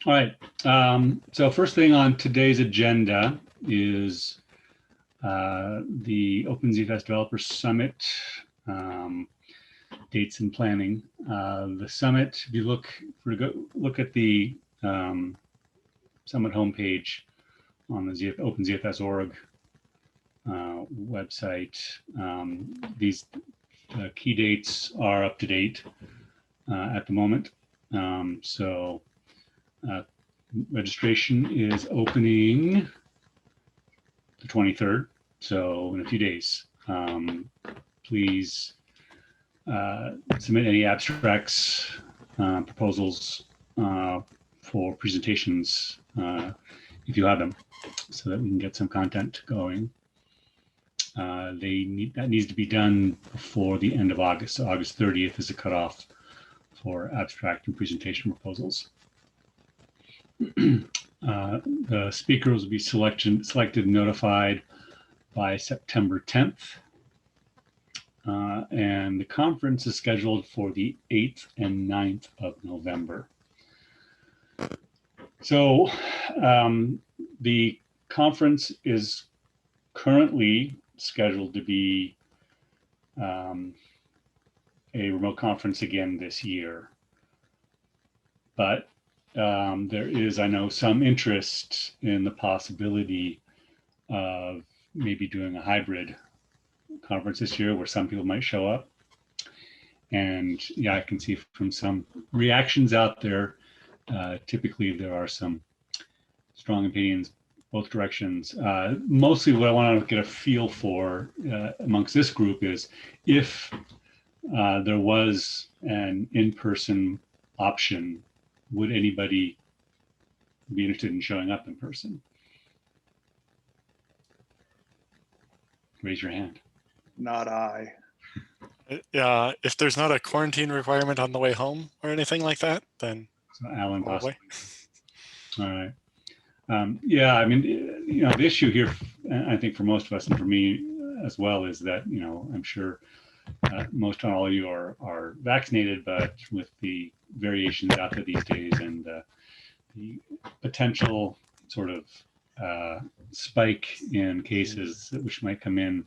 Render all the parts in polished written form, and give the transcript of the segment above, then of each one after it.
All right. So first thing on today's agenda is the OpenZFS Developer Summit dates and planning. The summit, if you look at the summit homepage on the OpenZFS.org website, these key dates are up to date at the moment. So registration is opening the 23rd, so in a few days. Please submit any abstracts, proposals for presentations if you have them, so that we can get some content going. That needs to be done before the end of August. So August 30th is the cutoff for abstract and presentation proposals. The speakers will be selected and notified by September 10th. And the conference is scheduled for the 8th and 9th of November. So the conference is currently scheduled to be a remote conference again this year. But there is, I know, some interest in the possibility of maybe doing a hybrid conference this year where some people might show up. And yeah, I can see from some reactions out there, typically there are some strong opinions both directions. Mostly what I want to get a feel for amongst this group is if there was an in-person option, would anybody be interested in showing up in person? Raise your hand. Not I. Yeah, if there's not a quarantine requirement on the way home or anything like that, then so Alan probably. All right. Yeah, I mean, you know, the issue here, I think for most of us and for me as well, is that, you know, I'm sure most all of you are vaccinated, but with the variations out there these days and the potential sort of spike in cases which might come in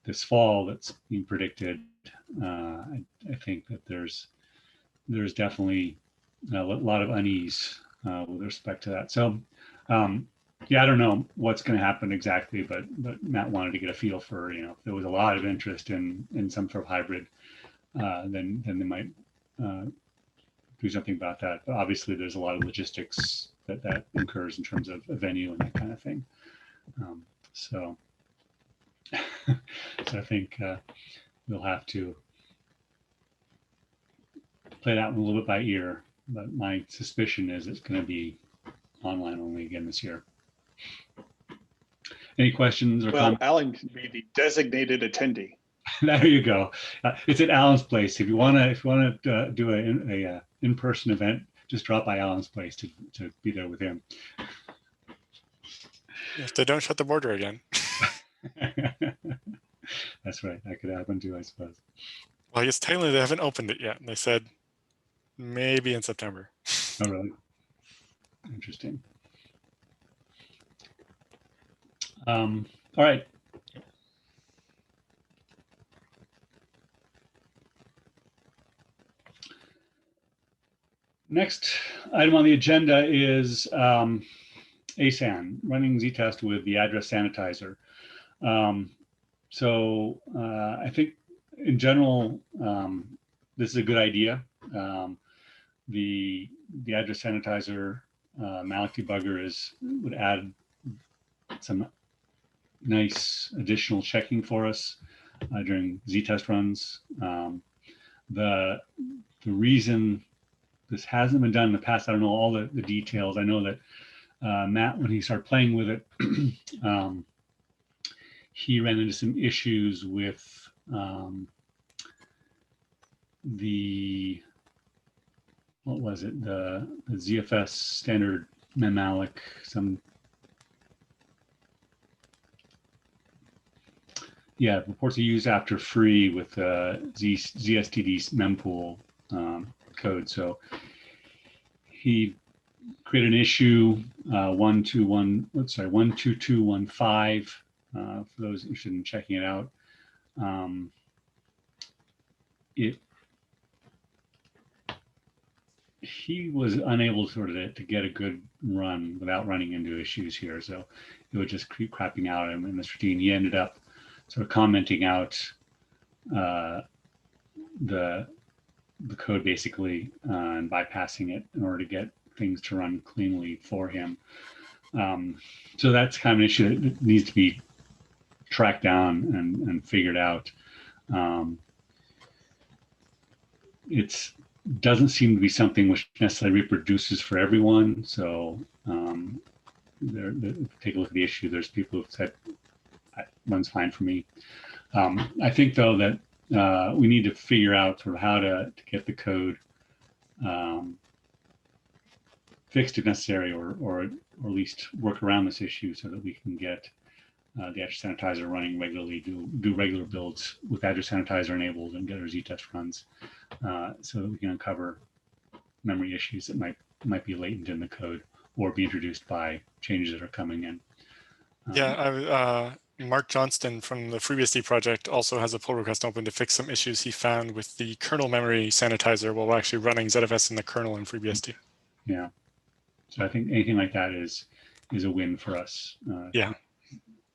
this fall that's being predicted, I think that there's definitely a lot of unease with respect to that. So yeah, I don't know what's going to happen exactly, but Matt wanted to get a feel for, you know, if there was a lot of interest in some sort of hybrid, then they might do something about that. But obviously there's a lot of logistics that incurs in terms of a venue and that kind of thing. So I think we'll have to play that one a little bit by ear, but my suspicion is it's going to be online only again this year. Any questions or comments? Alan can be the designated attendee. There you go. It's at Alan's place. If you want to do a in-person event, just drop by Alan's place to be there with him. If they don't shut the border again. That's right. That could happen too, I suppose. Well, I guess technically they haven't opened it yet. They said maybe in September. Oh, really? Interesting. All right. Next item on the agenda is ASAN, running Z-test with the AddressSanitizer. So I think in general, this is a good idea. The AddressSanitizer malloc debugger would add some nice additional checking for us during Z-test runs. The reason this hasn't been done in the past, I don't know all the details. I know that Matt, when he started playing with it, he ran into some issues with what was it? The ZFS standard memmalloc, reports are used after free with ZSTD mempool code. So he create an issue 12215 for those interested in checking it out. He was unable sort of to get a good run without running into issues here, so it would just keep crapping out in this routine. He ended up sort of commenting out the code basically and bypassing it in order to get things to run cleanly for him. So that's kind of an issue that needs to be tracked down and figured out. It doesn't seem to be something which necessarily reproduces for everyone. So take a look at the issue. There's people who've said it runs fine for me. I think though that we need to figure out sort of how to get the code fixed if necessary, or at least work around this issue so that we can get the AddressSanitizer running regularly, do regular builds with AddressSanitizer enabled and get our Z-test runs so that we can uncover memory issues that might be latent in the code or be introduced by changes that are coming in. Mark Johnston from the FreeBSD project also has a pull request open to fix some issues he found with the kernel memory sanitizer while we're actually running ZFS in the kernel in FreeBSD. Yeah. So I think anything like that is a win for us. Yeah.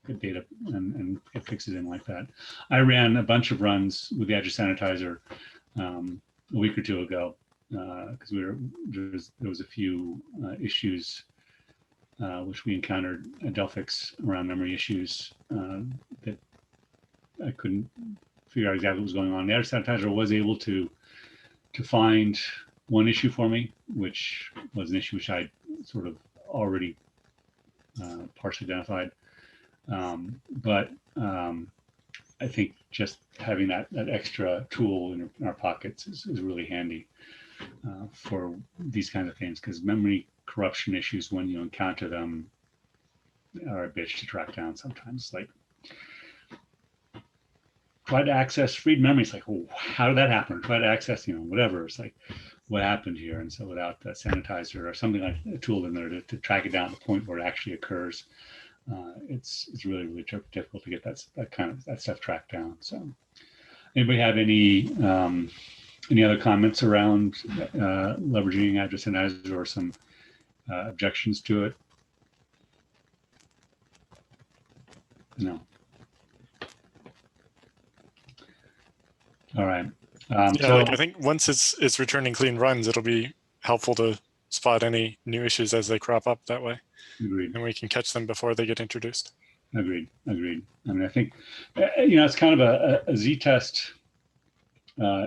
Get data and get fixes in like that. I ran a bunch of runs with the AddressSanitizer a week or two ago because there was a few issues which we encountered at Delphix around memory issues that I couldn't figure out exactly what was going on. The AddressSanitizer was able to find one issue for me, which was an issue which I sort of already partially identified. But I think just having that extra tool in our pockets is really handy for these kinds of things, because memory corruption issues, when you encounter them, are a bitch to track down sometimes. Like, try to access read memory. It's like, oh, how did that happen? Try to access, whatever. It's like, what happened here? And so without the sanitizer or something like a tool in there to track it down to the point where it actually occurs, it's really, really difficult to get that stuff tracked down. So anybody have any other comments around leveraging AddressSanitizer or some objections to it? No. All right. I think once it's returning clean runs, it'll be helpful to spot any new issues as they crop up that way. Agreed. And we can catch them before they get introduced. Agreed. I mean, I think, it's kind of a Z-test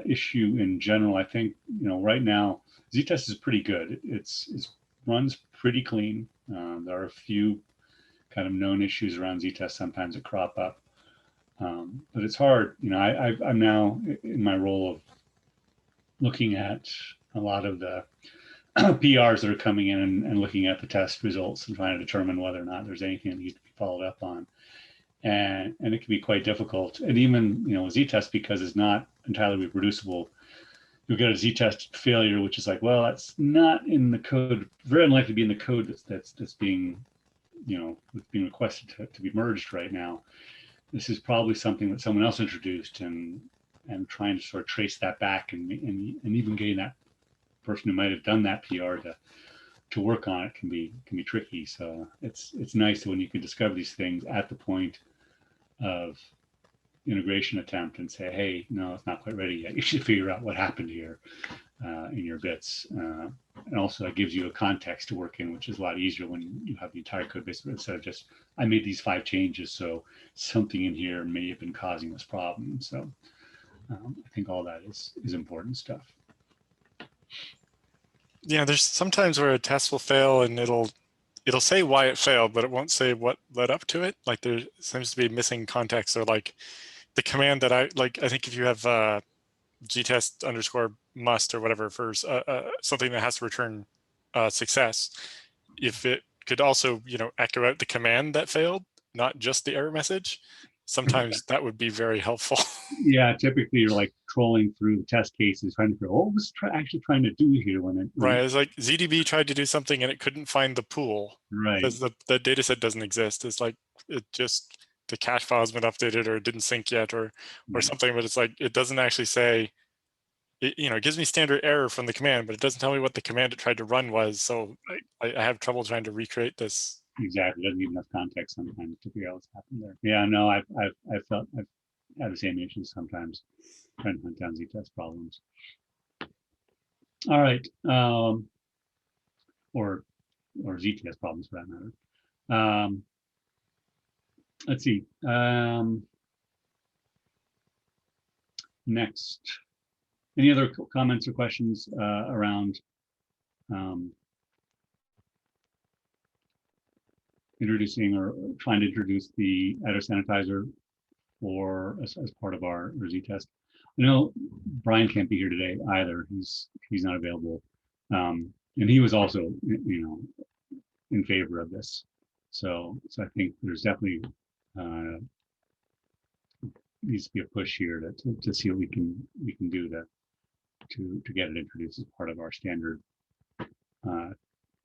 issue in general. I think, right now, Z-test is pretty good. It runs pretty clean. There are a few kind of known issues around Z-test sometimes that crop up. But it's hard. I'm now in my role of looking at a lot of the PRs that are coming in and looking at the test results and trying to determine whether or not there's anything that needs to be followed up on. And it can be quite difficult. And even, Z-test, because it's not entirely reproducible, you'll get a Z-test failure, which is like, well, that's not in the code, very unlikely to be in the code that's being, being requested to be merged right now. This is probably something that someone else introduced, and trying to sort of trace that back and even getting that person who might have done that PR to work on it can be tricky. So it's nice when you can discover these things at the point of integration attempt and say, hey, no, it's not quite ready yet. You should figure out what happened here in your bits. And also that gives you a context to work in, which is a lot easier when you have the entire code base instead of just, I made these 5 changes, so something in here may have been causing this problem. So I think all that is important stuff. Yeah, there's sometimes where a test will fail and it'll say why it failed, but it won't say what led up to it. Like there seems to be missing context, or like the command that I think if you have gtest_must or whatever for something that has to return success, if it could also, echo out the command that failed, not just the error message, sometimes that would be very helpful. Yeah, typically you're like trolling through the test cases, trying to figure out what was actually trying to do here when it. Right, it's like ZDB tried to do something and it couldn't find the pool Right. because the data set doesn't exist. It's like it just the cache file has been updated or it didn't sync yet or Right. something, but it's like it doesn't actually say. It gives me standard error from the command, but it doesn't tell me what the command it tried to run was. So I have trouble trying to recreate this. Exactly, doesn't give enough context sometimes to figure out what's happened there. Yeah, no, I've had the same issues sometimes trying to hunt down Z-test problems. All right, or Z-test problems for that matter. Let's see. Next, any other comments or questions around introducing or trying to introduce the AddressSanitizer or as part of our Z-test? I know Brian can't be here today either. He's not available, and he was also, in favor of this. So I think there's definitely needs to be a push here to see what we can do to get it introduced as part of our standard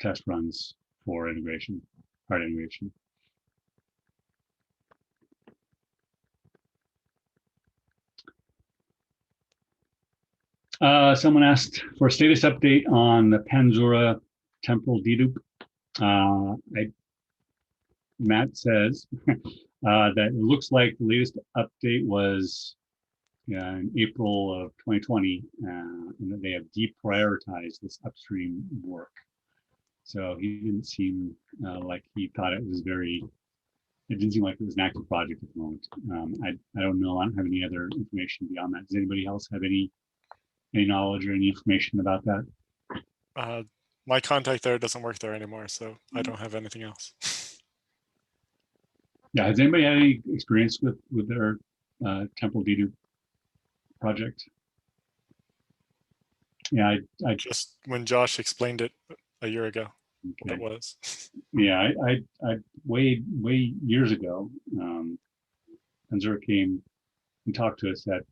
test runs for integration, hard integration. Someone asked for a status update on the Panzora temporal dedupe. Matt says that it looks like the latest update was in April of 2020, and that they have deprioritized this upstream work. So he didn't seem like he thought it was it didn't seem like it was an active project at the moment. I don't know. I don't have any other information beyond that. Does anybody else have any knowledge or any information about that? My contact there doesn't work there anymore, so I don't have anything else. Yeah, has anybody had any experience with their temporal dedupe project? Yeah, I just when Josh explained it a year ago, what okay. it was. Yeah, I way years ago, Panzora came and talked to us at,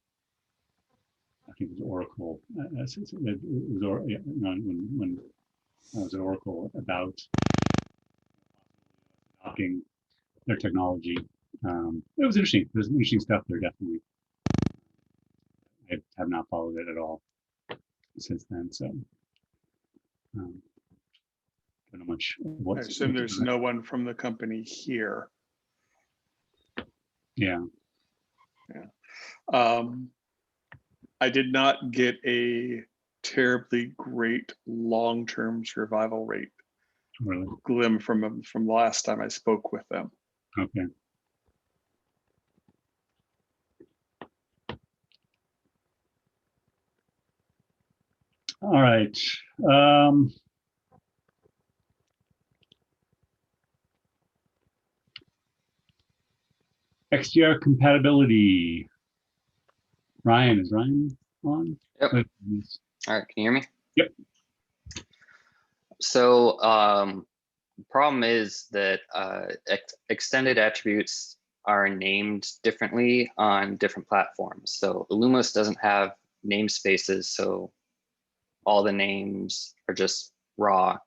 I think it was Oracle. It was when I was at Oracle about adopting their technology. It was interesting. There's interesting stuff there, definitely. I have not followed it at all since then. So I don't know much. I assume there's no one from the company here. Yeah. Yeah. I did not get a terribly great long-term survival rate Really? glim from the last time I spoke with them. Okay. All right. XDR compatibility. Ryan, is Ryan on? Yep. All right, can you hear me? Yep. So the problem is that extended attributes are named differently on different platforms. So Illumos doesn't have namespaces, so all the names are just raw.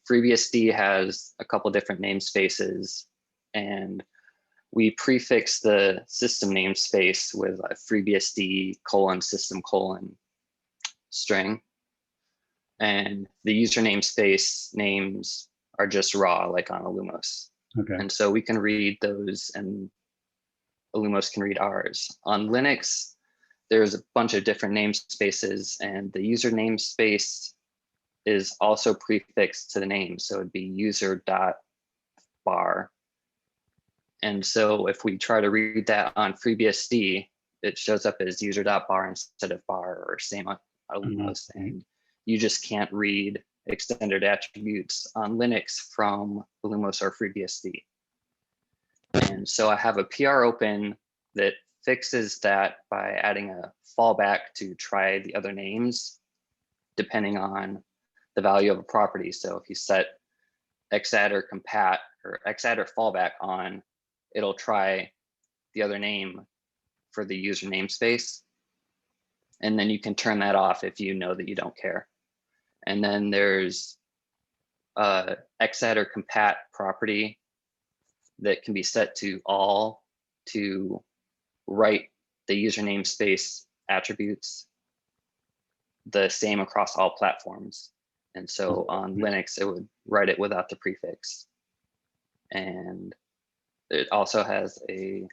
FreeBSD has a couple different namespaces, and we prefix the system namespace with a FreeBSD : system : string. And the user namespace names are just raw, like on Illumos. Okay. And so we can read those and Illumos can read ours. On Linux, there's a bunch of different namespaces, and the user namespace is also prefixed to the name. So it'd be user.bar. And so if we try to read that on FreeBSD, it shows up as user.bar instead of bar, or same on Illumos. And you just can't read extended attributes on Linux from Illumos or FreeBSD. And so I have a PR open that fixes that by adding a fallback to try the other names, depending on the value of a property. So if you set xadd or compat or xadd or fallback on, it'll try the other name for the user namespace. And then you can turn that off if you know that you don't care. And then there's XAdd or compat property that can be set to all to write the user namespace attributes the same across all platforms. And so on Linux, it would write it without the prefix. And it also has a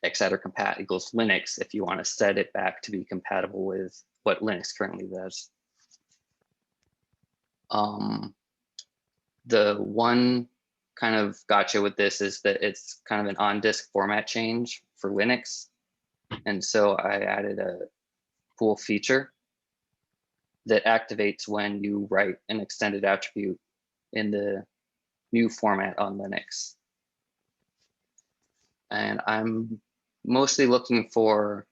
XAdd or compat equals Linux if you want to set it back to be compatible with what Linux currently does. The one kind of gotcha with this is that it's kind of an on-disk format change for Linux. And so I added a pool feature that activates when you write an extended attribute in the new format on Linux. And I'm mostly looking for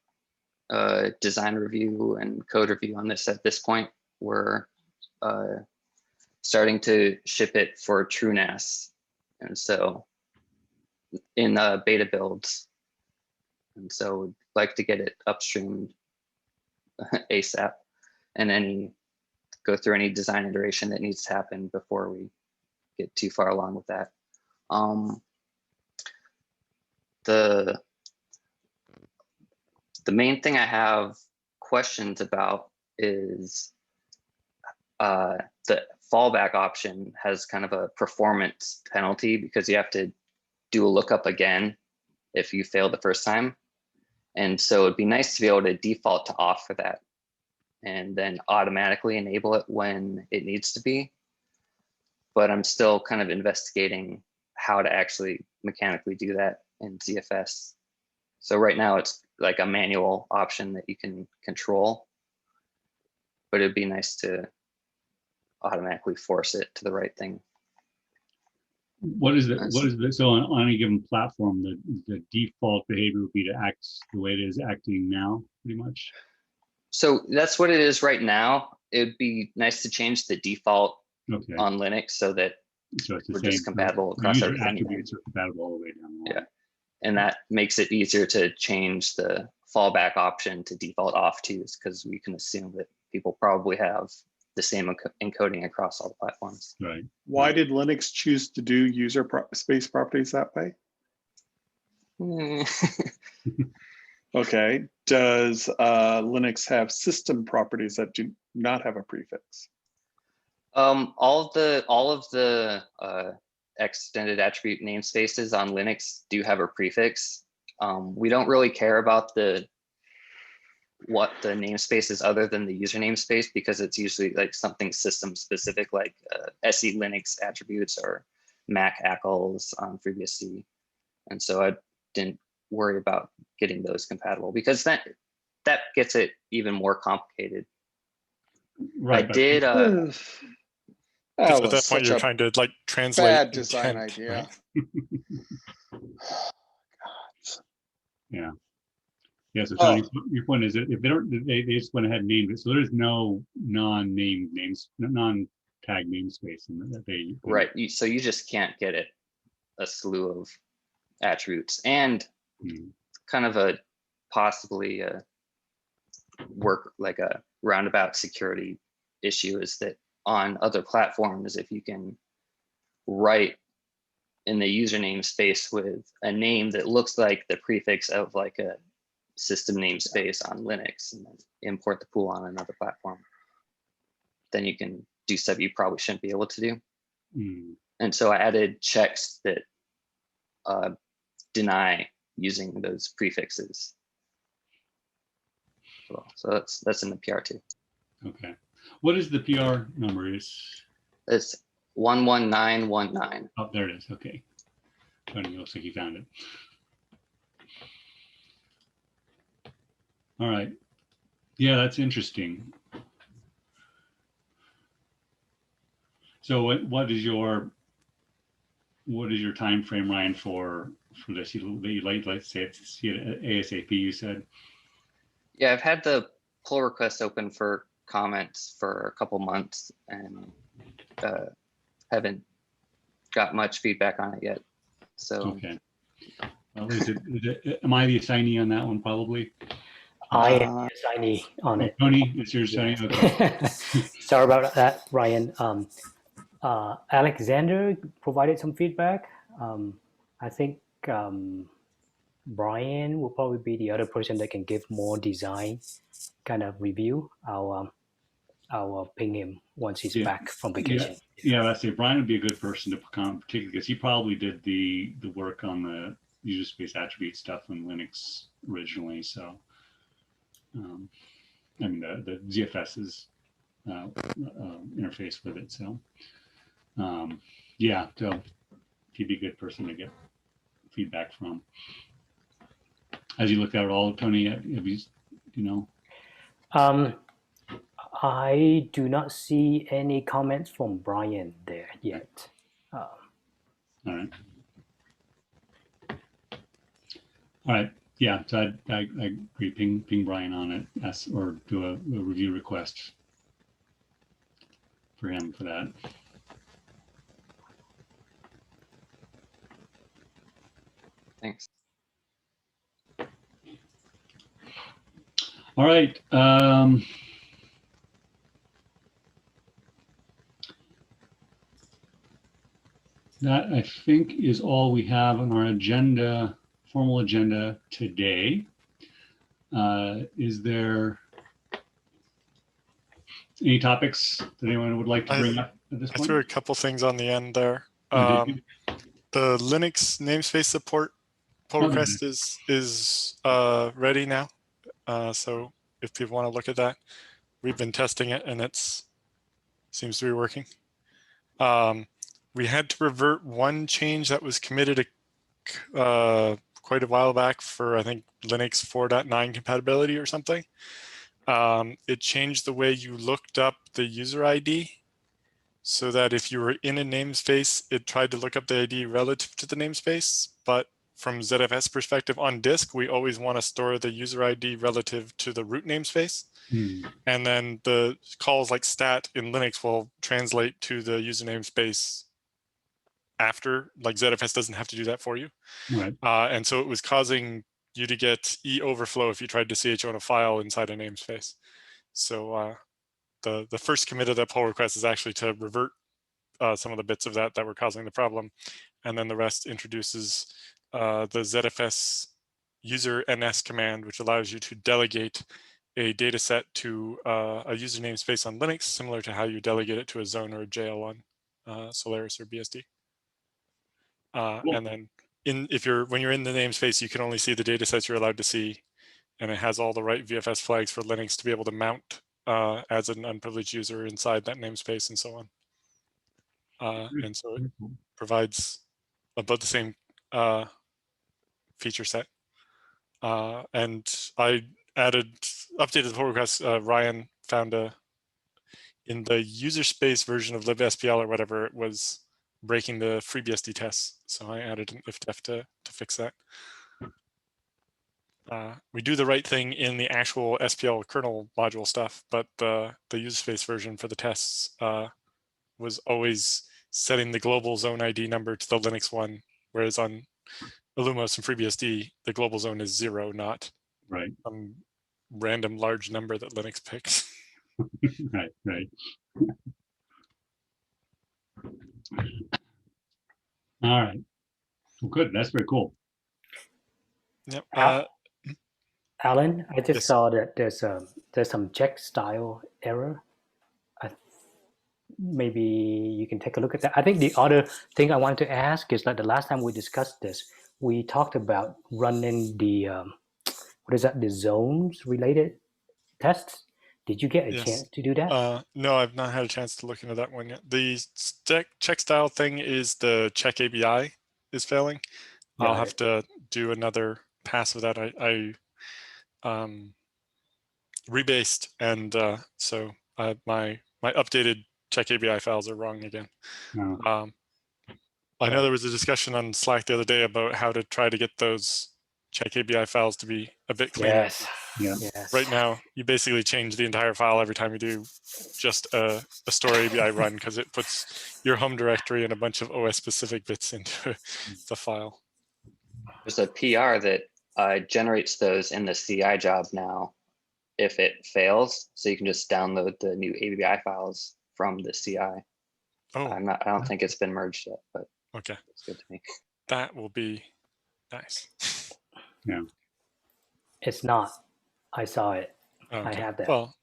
a design review and code review on this at this point. We're starting to ship it for TrueNAS. And so in beta builds. And so we'd like to get it upstreamed ASAP and go through any design iteration that needs to happen before we get too far along with that. The main thing I have questions about is the fallback option has kind of a performance penalty because you have to do a lookup again if you fail the first time. And so it'd be nice to be able to default to off for that and then automatically enable it when it needs to be. But I'm still kind of investigating how to actually mechanically do that in ZFS. So right now it's like a manual option that you can control, but it'd be nice to automatically force it to the right thing. What is it? What is it? So on any given platform, the default behavior would be to act the way it is acting now, pretty much. So that's what it is right now. It'd be nice to change the default on Linux so that we're just compatible across everything. Attributes are compatible all the way down the line. Yeah, and that makes it easier to change the fallback option to default off to, because we can assume that people probably have the same encoding across all the platforms. Right. Why did Linux choose to do user space properties that way? Okay. Does Linux have system properties that do not have a prefix? All of the extended attribute namespaces on Linux do have a prefix. We don't really care about what the namespace is other than the user namespace, because it's usually like something system specific, like SE Linux attributes or Mac ACLs on FreeBSD. And so I didn't worry about getting those compatible, because that gets it even more complicated. Right. I did. Because at that point you're trying to like translate bad design intent, idea. right? Yeah. Yeah. So Tony, your point is that if they just went ahead and named it, so there's no non-named names, non-tag namespace in that they. Right. So you just can't get it a slew of attributes, and kind of a possibly work like a roundabout security issue is that on other platforms, if you can write in the user namespace with a name that looks like the prefix of like a system namespace on Linux and then import the pool on another platform, then you can do stuff you probably shouldn't be able to do. And so I added checks that deny using those prefixes. So that's in the PR too. Okay. What is the PR number? It's 11919. Oh, there it is. Okay. Tony, looks like you found it. All right. Yeah, that's interesting. So what is your time frame, Ryan, for this? You'd like to see it ASAP, you said? Yeah, I've had the pull request open for comments for a couple months and haven't got much feedback on it yet. So okay. Well, am I the assignee on that one? Probably. I am the assignee on it. Tony, it's your assignee. Okay. Sorry about that, Ryan. Alexander provided some feedback. I think Brian will probably be the other person that can give more design kind of review. I'll ping him once he's back from vacation. Yeah, I say Brian would be a good person to come, particularly because he probably did the work on the user space attribute stuff in Linux originally. So, I mean, the ZFS's interface with it. So, yeah, so he'd be a good person to get feedback from. As you look at it all, Tony, have you, I do not see any comments from Brian there yet. All right. All right. Yeah, so I agree. Ping Brian on it, or do a review request for him for that. Thanks. All right. That I think is all we have on our agenda, formal agenda today. Is there any topics that anyone would like to bring up at this I point? threw a couple things on the end there. Did you? The Linux namespace support pull Okay. request is ready now. So if people want to look at that, we've been testing it and seems to be working. We had to revert one change that was committed quite a while back for, I think, Linux 4.9 compatibility or something. It changed the way you looked up the user ID so that if you were in a namespace, it tried to look up the ID relative to the namespace. But from ZFS perspective on disk, we always want to store the user ID relative to the root namespace. And then the calls like stat in Linux will translate to the user namespace after, like ZFS doesn't have to do that for you. Right. And so it was causing you to get E overflow if you tried to chon a file inside a namespace. So the first commit of that pull request is actually to revert some of the bits of that were causing the problem. And then the rest introduces the ZFS user ns command, which allows you to delegate a data set to a user namespace on Linux, similar to how you delegate it to a zone or a JL on Solaris or BSD. Cool. And then when you're in the namespace, you can only see the data sets you're allowed to see, and it has all the right VFS flags for Linux to be able to mount as an unprivileged user inside that namespace and so on. And so it provides about the same feature set. And I updated the pull request. Ryan found in the user space version of libspl or whatever, it was breaking the FreeBSD tests. So I added an ifdef to fix that. We do the right thing in the actual SPL kernel module stuff, but the user space version for the tests was always setting the global zone ID number to the Linux one, whereas on Illumos and FreeBSD, the global zone is 0, not some random large number that Linux picks. Right. All right. Well, good. That's very cool. Yep. Alan, I just yes. saw that there's some check style error. Maybe you can take a look at that. I think the other thing I wanted to ask is that the last time we discussed this, we talked about running the the zones related tests. Did you get a chance to do that? No, I've not had a chance to look into that one yet. The check style thing is the check ABI is failing. I'll have to do another pass of that. I rebased, and so my updated check ABI files are wrong again. I know there was a discussion on Slack the other day about how to try to get those check ABI files to be a bit cleaner. Yes. Right now, you basically change the entire file every time you do just a store ABI run, because it puts your home directory and a bunch of OS specific bits into the file. There's a PR that generates those in the CI job now if it fails. So you can just download the new ABI files from the CI. Oh, I don't think it's been merged yet, but okay. it's good to me. That will be nice. Yeah. It's not. I saw it. I Okay. have that. Well,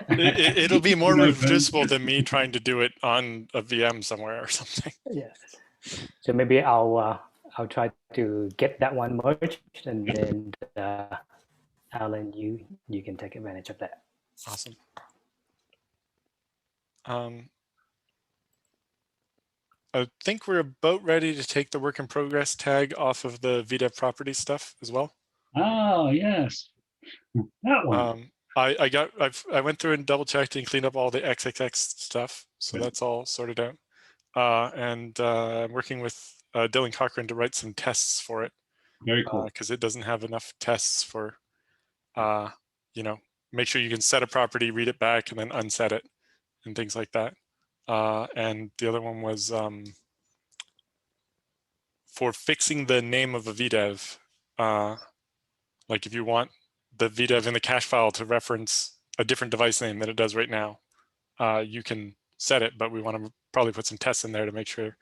it'll be more No, reproducible than me trying to do it on a VM somewhere or something. Yes. So maybe I'll try to get that one merged, and then Alan, you can take advantage of that. Awesome. I think we're about ready to take the work in progress tag off of the VDEV property stuff as well. Oh, yes. That one. I went through and double checked and cleaned up all the XXX stuff. So Good. that's all sorted out. And I'm working with Dylan Cochran to write some tests for it. Very cool. Because it doesn't have enough tests for, make sure you can set a property, read it back, and then unset it and things like that. And the other one was for fixing the name of a VDEV. Like if you want the VDEV in the cache file to reference a different device name than it does right now, you can set it, but we want to probably put some tests in there to make sure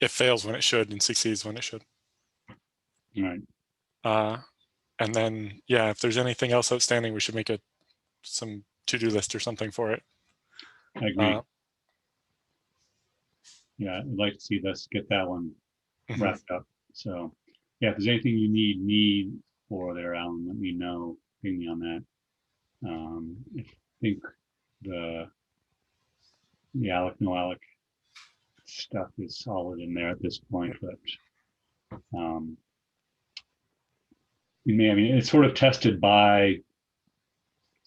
it fails when it should and succeeds when it should. All right. And then, yeah, if there's anything else outstanding, we should make some to-do list or something for it. I agree. Yeah, I'd like to see us get that one wrapped up. So, yeah, if there's anything you need me for there, Alan, let me know. Ping me on that. I think the Alloc, no-alloc stuff is solid in there at this point, but it's sort of tested by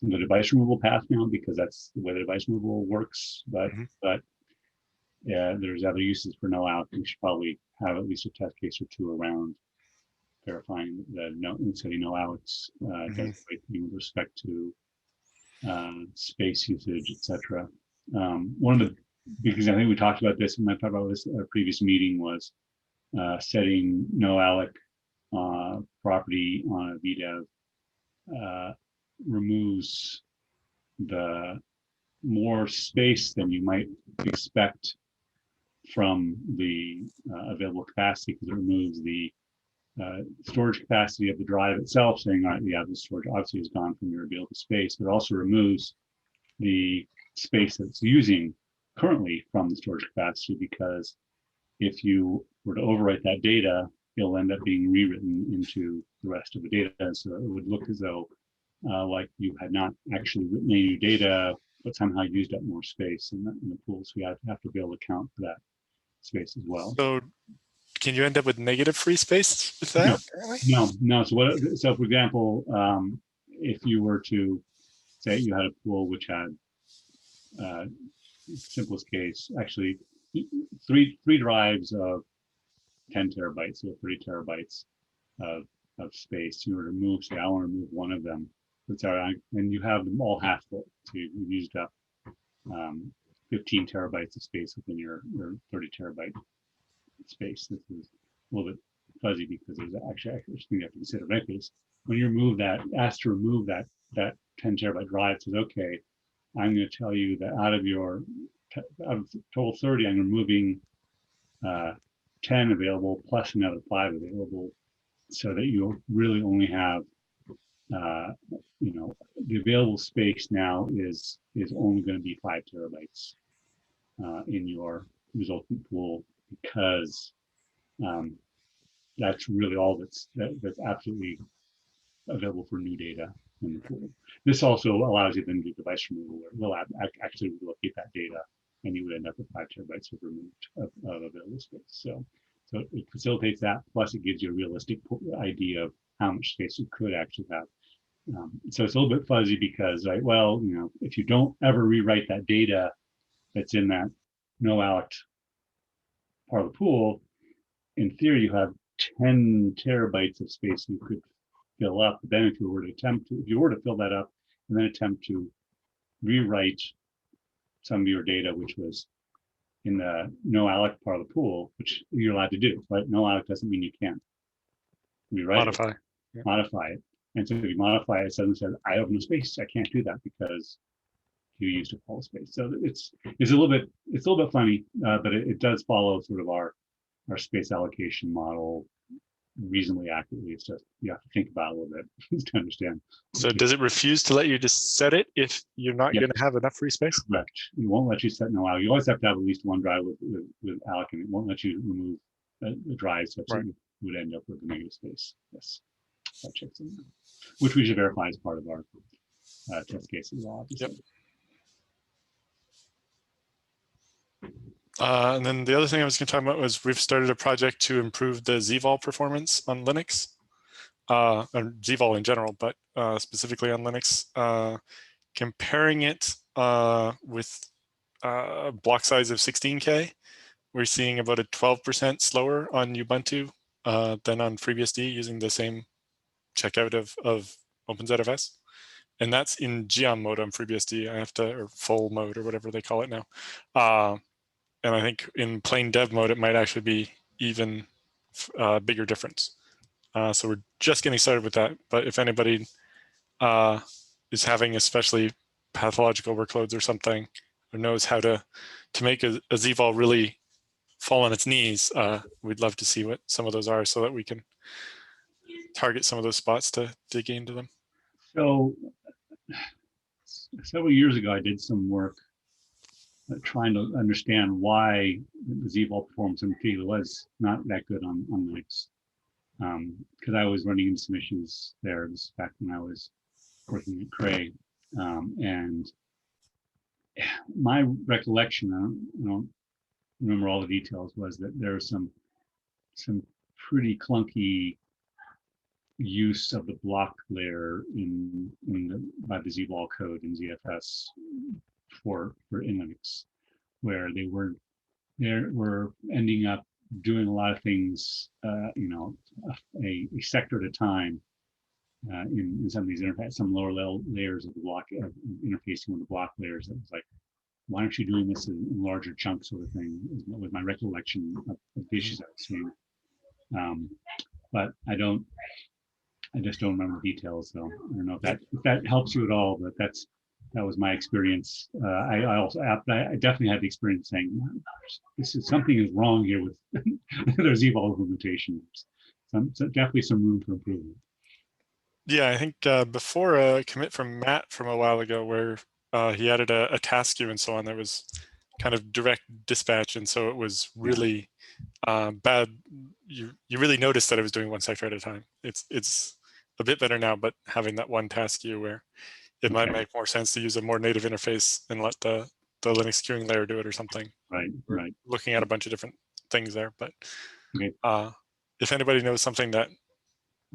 the device removal path now because that's the way the device removal works. But yeah, there's other uses for no-alloc. We should probably have at least a test case or two around verifying the setting no-allocs with respect to space usage, etc. One of the because I think we talked about this, and I talked about this at a previous meeting, was setting no-alloc property on a VDEV removes the more space than you might expect from the available capacity, because it removes the storage capacity of the drive itself, saying, all right, yeah, the storage obviously is gone from your available space, but it also removes the space that's using currently from the storage capacity, because if you were to overwrite that data, it'll end up being rewritten into the rest of the data. So it would look as though like you had not actually written any new data, but somehow used up more space in the pool. So we have to be able to account for that space as well. So can you end up with negative free space with that? No. So for example, if you were to say you had a pool which had simplest case, actually three drives of 10 terabytes, so 30 terabytes of space. You were to remove, say I want to remove one of them, and you have them all half full. So you've used up 15 terabytes of space within your 30 terabyte space. This is a little bit fuzzy because there's actually thing you have to consider. Right? Because when you remove that, asked to remove that 10 terabyte drive, it says, okay, I'm going to tell you that out of total 30, I'm removing 10 available plus another 5 available, so that you'll really only have the available space now is only going to be 5 terabytes in your resultant pool, because that's really all that's absolutely available for new data in the pool. This also allows you then to do device removal, where we'll actually relocate that data, and you would end up with 5 terabytes of removed of available space. So it facilitates that, plus it gives you a realistic idea of how much space you could actually have. So it's a little bit fuzzy because, right, well, if you don't ever rewrite that data that's in that no-alloc part of the pool, in theory, you have 10 terabytes of space you could fill up. But then if you were to fill that up and then attempt to rewrite some of your data, which was in the no-alloc part of the pool, which you're allowed to do, right? No-alloc doesn't mean you can't rewrite it, Modify. modify it. And so if you modify it, it suddenly says, I have no space. I can't do that because you used a false space. So it's a little bit funny, but it does follow sort of our space allocation model reasonably accurately. It's just you have to think about it a little bit to understand. So does it refuse to let you just set it if you're not going to have enough free space? Correct. It won't let you set no alloc. You always have to have at least one drive with alloc, and it won't let you remove the drive such that you would end up with a negative space. Yes, that checks in, which we should verify as part of our test case as well, obviously. Yep. And then the other thing I was going to talk about was we've started a project to improve the Zvol performance on Linux, or Zvol in general, but specifically on Linux, comparing it with a block size of 16K. We're seeing about a 12% slower on Ubuntu than on FreeBSD using the same checkout of OpenZFS. And that's in geom mode on FreeBSD. I have to, or full mode or whatever they call it now. And I think in plain dev mode, it might actually be even bigger difference. So we're just getting started with that. But if anybody is having especially pathological workloads or something, or knows how to make a Zvol really fall on its knees, we'd love to see what some of those are so that we can target some of those spots to dig into them. So several years ago, I did some work trying to understand why the Zvol performance in particular was not that good on Linux. Because I was running into some issues there. This is back when I was working at Cray. And my recollection, I don't remember all the details, was that there was some pretty clunky use of the block layer by the Zvol code in ZFS for Linux, where they were ending up doing a lot of things, a sector at a time in some of these some lower level layers of the block, interfacing with the block layers. That was like, why aren't you doing this in larger chunks, sort of thing, was my recollection of the issues I was seeing. But I just don't remember details, so I don't know if that helps you at all, but that was my experience. I definitely had the experience saying, something is wrong here with their Zvol implementation. So definitely some room for improvement. Yeah, I think before a commit from Matt from a while ago where he added a task queue and so on, there was kind of direct dispatch, and so it was really bad. You really noticed that it was doing one sector at a time. It's a bit better now, but having that one task queue where it might make more sense to use a more native interface and let the Linux queuing layer do it or something. Right. Looking at a bunch of different things there, but if anybody knows something that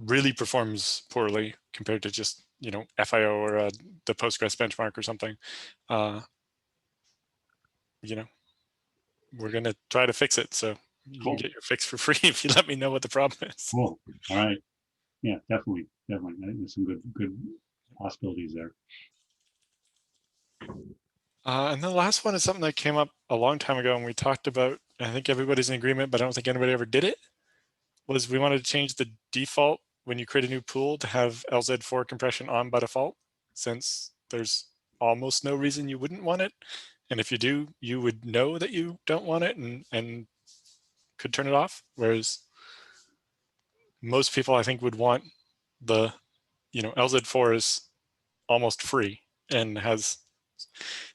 really performs poorly compared to just FIO or the Postgres benchmark or something, we're gonna try to fix it. So you can get your fix for free if you let me know what the problem is. Cool. All right. Yeah, definitely. I think there's some good possibilities there. And the last one is something that came up a long time ago, and we talked about. I think everybody's in agreement, but I don't think anybody ever did it. Was we wanted to change the default when you create a new pool to have LZ4 compression on by default, since there's almost no reason you wouldn't want it. And if you do, you would know that you don't want it and could turn it off. Whereas most people, I think, would want the, LZ4 is almost free and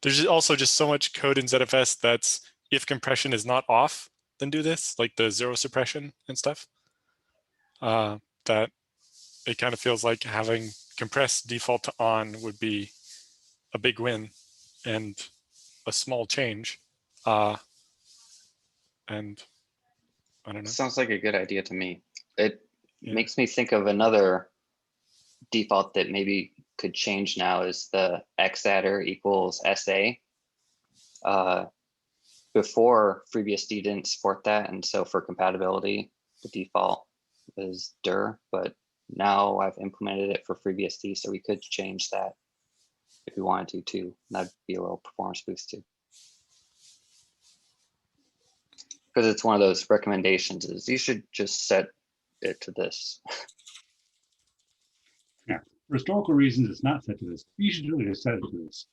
there's also just so much code in ZFS that's if compression is not off, then do this, like the zero suppression and stuff. That it kind of feels like having compress default to on would be a big win and a small change. And I don't know. Sounds like a good idea to me. It makes me think of another default that maybe could change now is the xadder equals SA. Before FreeBSD didn't support that, and so for compatibility, the default is dir, but now I've implemented it for FreeBSD, so we could change that if we wanted to too. That'd be a little performance boost too. Because it's one of those recommendations is you should just set it to this. for historical reasons, it's not set to this. You should really just set it to this.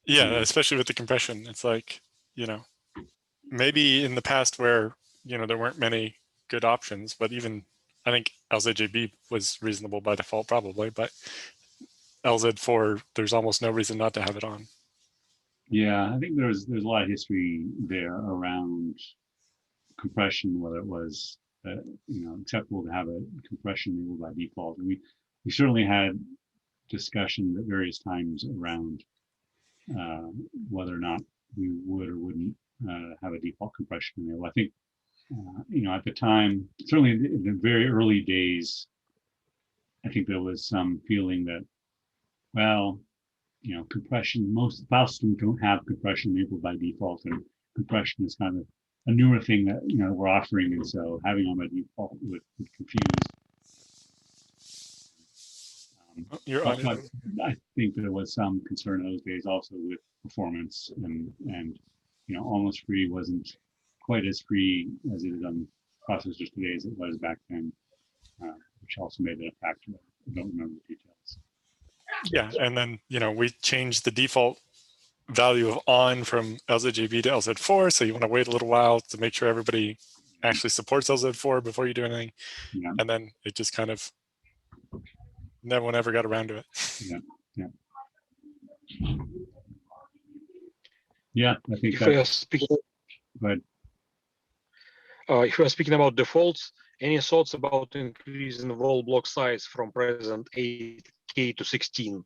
Yeah, especially with the compression. It's like, maybe in the past where, there weren't many good options, but even I think LZJB was reasonable by default probably, but LZ4, there's almost no reason not to have it on. Yeah, I think there's a lot of history there around compression, whether it was acceptable to have a compression enabled by default. And we certainly had discussion at various times around whether or not we would or wouldn't have a default compression enabled. I think at the time, certainly in the very early days, I think there was some feeling that, well, compression, most file systems don't have compression enabled by default, and compression is kind of a newer thing that we're offering, and so having on by default would confuse. You're on it. I think there was some concern in those days also with performance, and almost free wasn't quite as free as it is on processors today as it was back then, which also made it a factor. I don't remember the details. Yeah, and then we changed the default value of on from LZJB to LZ4, so you want to wait a little while to make sure everybody actually supports LZ4 before you do anything. Yeah. And then it just kind of no one ever got around to it. Yeah, I think if we are speaking, but if we are speaking about defaults, any thoughts about increasing the Zvol block size from present 8K to 16?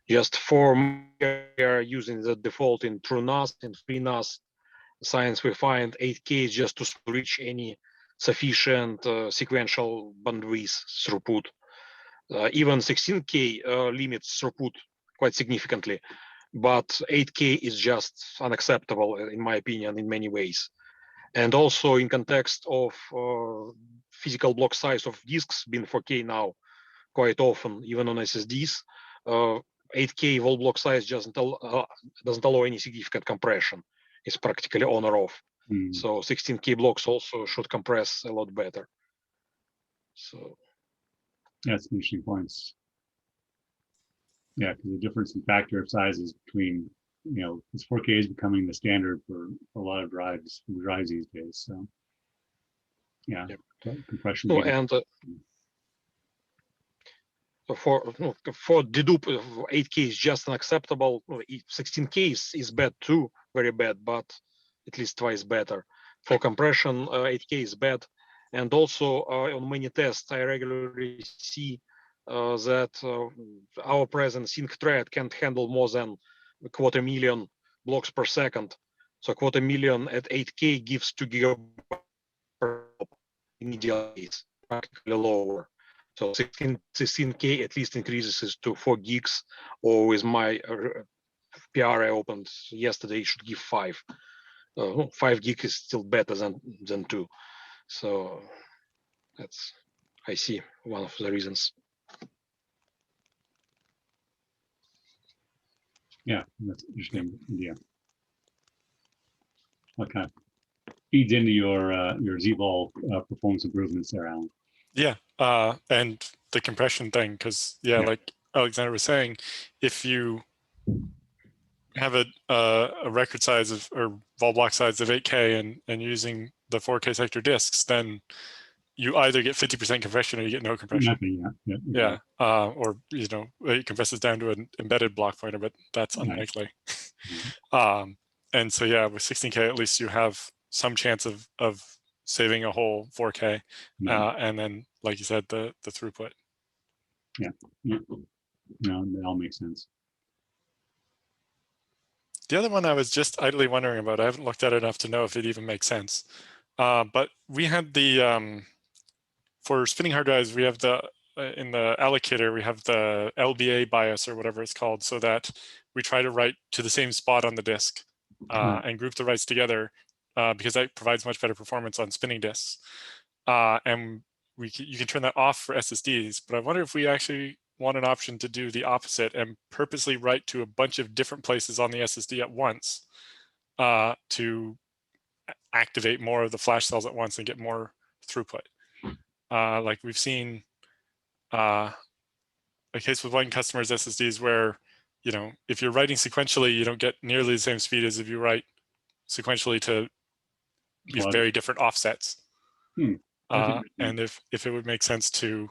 Just for we are using the default in TrueNAS and FreeNAS science, we find 8K is just to reach any sufficient sequential bandwidth throughput. Even 16K limits throughput quite significantly, but 8K is just unacceptable, in my opinion, in many ways. And also in context of physical block size of disks being 4K now quite often, even on SSDs, 8K Zvol block size doesn't allow any significant compression. It's practically on or off. So 16K blocks also should compress a lot better. So that's interesting points. Yeah, because the difference in factor of sizes between, this 4K is becoming the standard for a lot of drives these days. So yeah, compression. no, and for dedupe, 8K is just unacceptable. 16K is bad too, very bad, but at least twice better. For compression, 8K is bad. And also on many tests, I regularly see that our present sync thread can't handle more than 250,000 blocks per second. So 250,000 at 8K gives 2 gigabytes per immediately, practically lower. So 16K at least increases to 4 gigs, or with my PR I opened yesterday, it should give 5. 5 gig is still better than 2. So that's, I see, one of the reasons. Yeah, that's interesting. Yeah. Okay. Feeds into your Zvol performance improvements there, Alan. Yeah, and the compression thing, because like Alexander was saying, if you have a record size of or vol block size of 8K and using the 4K sector disks, then you either get 50% compression or you get no compression. Yeah. Or it compresses down to an embedded block pointer, but that's unlikely. And so with 16K, at least you have some chance of saving a whole 4K, and then, like you said, the throughput. Yeah. No, that all makes sense. The other one I was just idly wondering about, I haven't looked at it enough to know if it even makes sense. But we had the, for spinning hard drives, we have in the allocator, we have the LBA bias or whatever it's called, so that we try to write to the same spot on the disk and group the writes together because that provides much better performance on spinning disks. And you can turn that off for SSDs, but I wonder if we actually want an option to do the opposite and purposely write to a bunch of different places on the SSD at once to activate more of the flash cells at once and get more throughput. Like we've seen a case with one customer's SSDs where, you know, if you're writing sequentially, you don't get nearly the same speed as if you write sequentially to very different offsets. And if it would make sense to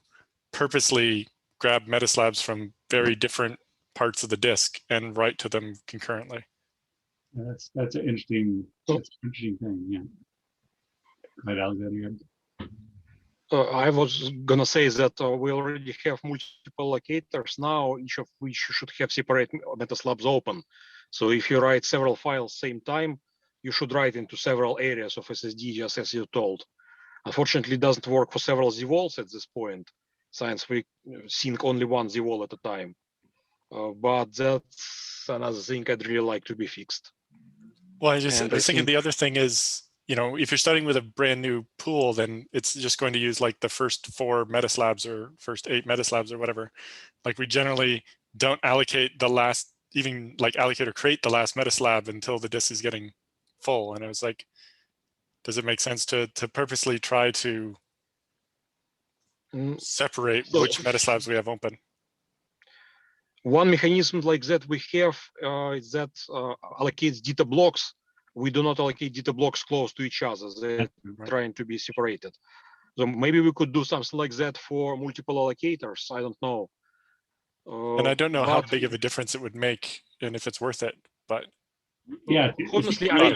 purposely grab metaslabs from very different parts of the disk and write to them concurrently. Yeah, that's an interesting thing. Yeah. Right, Alexander. I was gonna say that we already have multiple allocators now, each of which should have separate metaslabs open. So if you write several files same time, you should write into several areas of SSD, just as you told. Unfortunately, it doesn't work for several Zvols at this point, since we sync only one Zvol at a time. But that's another thing I'd really like to be fixed. Well, I was thinking the other thing is, you know, if you're starting with a brand new pool, then it's just going to use like the first 4 metaslabs or first 8 metaslabs or whatever. Like we generally don't allocate the last, even like Allocator create the last metaslab until the disk is getting full. And I was like, does it make sense to purposely try to separate which metaslabs we have open? One mechanism like that we have is that allocates data blocks. We do not allocate data blocks close to each other. They're trying to be separated. So maybe we could do something like that for multiple allocators. I don't know. And I don't know how big of a difference it would make and if it's worth it, but yeah, honestly, I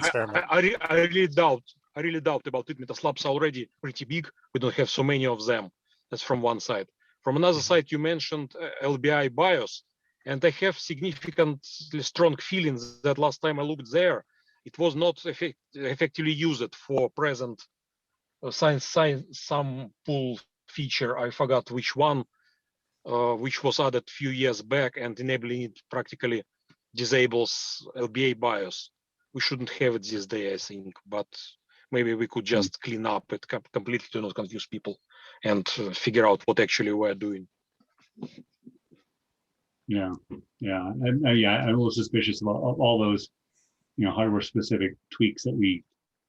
really doubt about it. Metaslabs are already pretty big. We don't have so many of them. That's from one side. From another side, you mentioned LBI BIOS, and I have significantly strong feelings that last time I looked there, it was not effectively used for present some pool feature. I forgot which one, which was added a few years back, and enabling it practically disables LBA BIOS. We shouldn't have it this day, I think, but maybe we could just clean up it completely to not confuse people and figure out what actually we're doing. Yeah, I'm a little suspicious about all those, you know, hardware-specific tweaks that we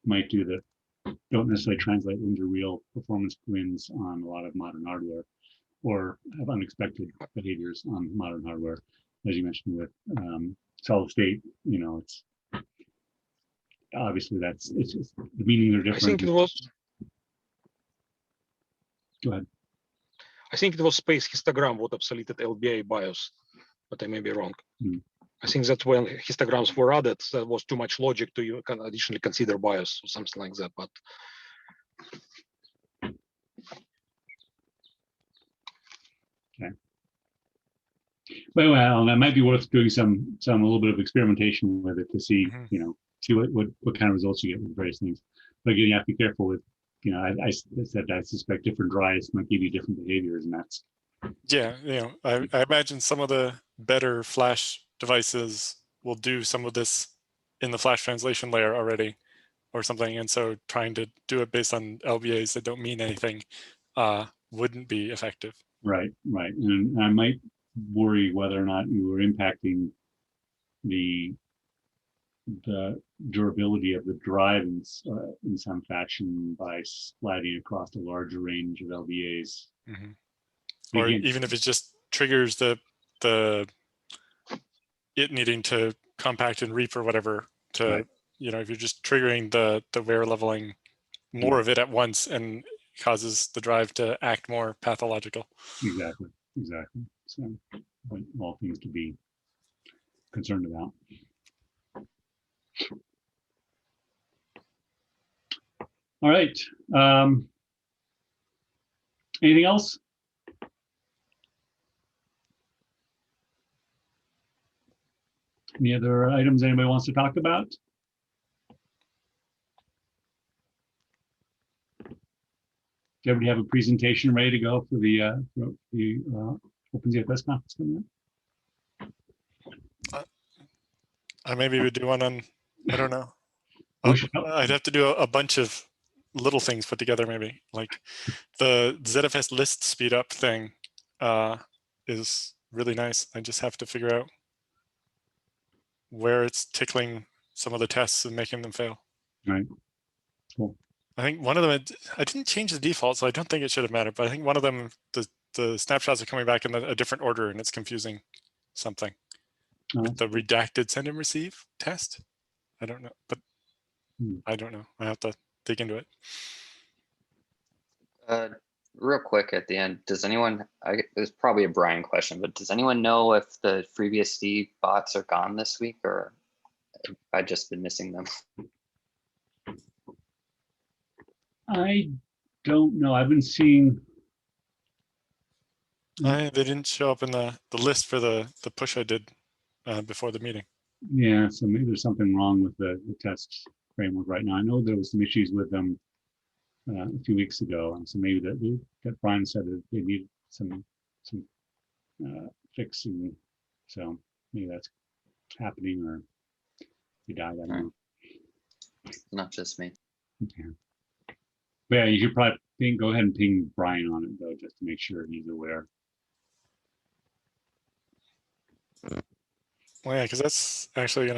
might do that don't necessarily translate into real performance wins on a lot of modern hardware, or have unexpected behaviors on modern hardware, as you mentioned with solid state. You know, it's obviously it's just, the meanings are different. I think it was. Go ahead. I think it was space histogram what obsoleted LBA BIOS, but I may be wrong. I think that when histograms were added, there was too much logic to you can additionally consider BIOS or something like that. But okay. Well, that might be worth doing a little bit of experimentation with it to see, you know, see what kind of results you get with various things. But again, you have to be careful with, you know, I said I suspect different drives might give you different behaviors, and that's. Yeah, you know, I imagine some of the better Flash devices will do some of this in the Flash translation layer already or something. And so trying to do it based on LBAs that don't mean anything wouldn't be effective. Right. And I might worry whether or not you were impacting the durability of the drive in some fashion by sliding across a larger range of LBAs. Or again, even if it just triggers the it needing to compact and reap or whatever to, you know, if you're just triggering the wear leveling more of it at once and causes the drive to act more pathological. Exactly. So all things to be concerned about. All right. Anything else? Any other items anybody wants to talk about? Do everybody have a presentation ready to go for the OpenZFS conference coming up? I maybe would do one on, I don't know. I'd have to do a bunch of little things put together, maybe. Like the ZFS list speed up thing is really nice. I just have to figure out where it's tickling some of the tests and making them fail. Right. Cool. I think one of them, I didn't change the default, so I don't think it should have mattered, but I think one of them, the the snapshots are coming back in a different order, and it's confusing something with the redacted send and receive test. I don't know, but I don't know. I have to dig into it. Real quick at the end, does anyone, it's probably a Brian question, but does anyone know if the FreeBSD bots are gone this week, or have I just been missing them? I don't know. I've been seeing. They didn't show up in the list for the push I did before the meeting. Yeah, so maybe there's something wrong with the test framework right now. I know there was some issues with them a few weeks ago, and so maybe that Brian said that they need some fixing. So maybe that's happening, or he died. I don't know. Not just me. Okay. But yeah, you should probably go ahead and ping Brian on it though, just to make sure he's aware. Well, yeah, because that's actually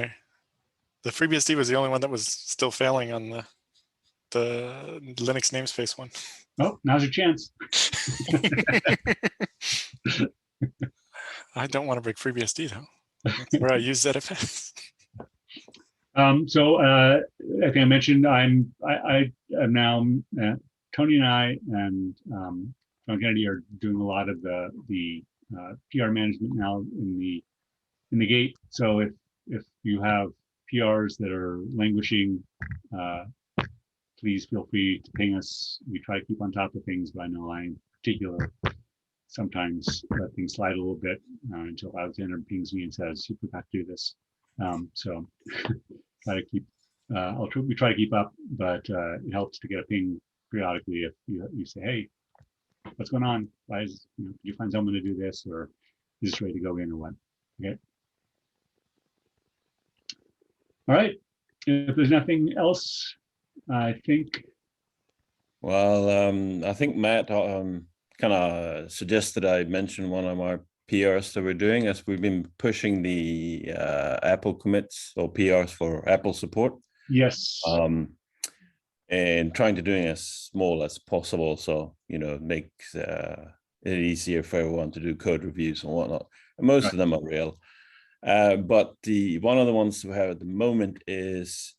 the FreeBSD was the only one that was still failing on the Linux namespace one. Oh, now's your chance. I don't want to break FreeBSD though. That's where I use ZFS. So I think I mentioned I am now Tony and I and John Kennedy are doing a lot of the PR management now in the gate. So if you have PRs that are languishing, please feel free to ping us. We try to keep on top of things, but I know I in particular sometimes let things slide a little bit until Alexander pings me and says, you forgot to do this. So try to keep, we try to keep up, but it helps to get a ping periodically if you say, hey, what's going on? Why is, did you find someone to do this, or is this ready to go in, or what? Okay. All right. If there's nothing else, I think. Well, I think Matt kind of suggested I mention one of our PRs that we're doing, as we've been pushing the Apple commits or PRs for Apple support. Yes. And trying to do it as small as possible, so makes it easier for everyone to do code reviews and whatnot. And most of them are real. But one of the ones we have at the moment is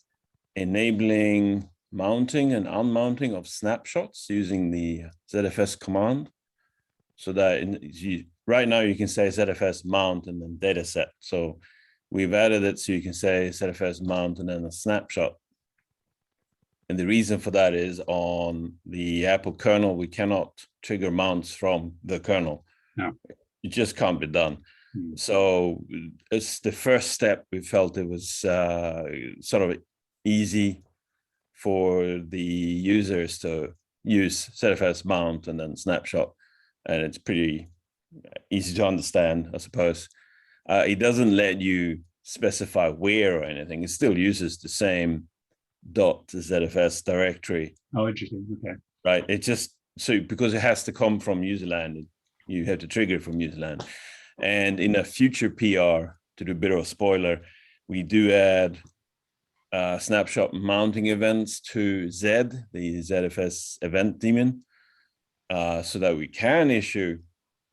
enabling mounting and unmounting of snapshots using the ZFS command. So that right now you can say ZFS mount and then dataset. So we've added it so you can say ZFS mount and then a snapshot. And the reason for that is on the Apple kernel, we cannot trigger mounts from the kernel. No. It just can't be done. So it's the first step. We felt it was sort of easy for the users to use ZFS mount and then snapshot. And it's pretty easy to understand, I suppose. It doesn't let you specify where or anything. It still uses the same .zfs directory. Oh, interesting. Okay. Right. It just, so because it has to come from userland, you have to trigger it from userland. And in a future PR, to do a bit of a spoiler, we do add snapshot mounting events to Z, the ZFS event daemon, so that we can issue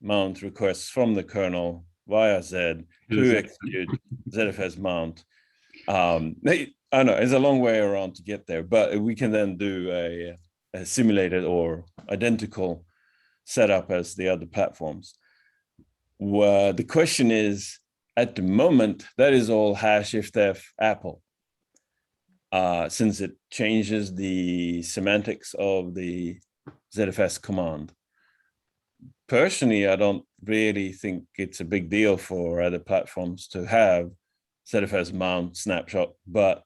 mount requests from the kernel via Z to execute ZFS mount. I know it's a long way around to get there, but we can then do a simulated or identical setup as the other platforms. Well, the question is, at the moment, that is all #ifdef Apple, since it changes the semantics of the ZFS command. Personally, I don't really think it's a big deal for other platforms to have ZFS mount snapshot, but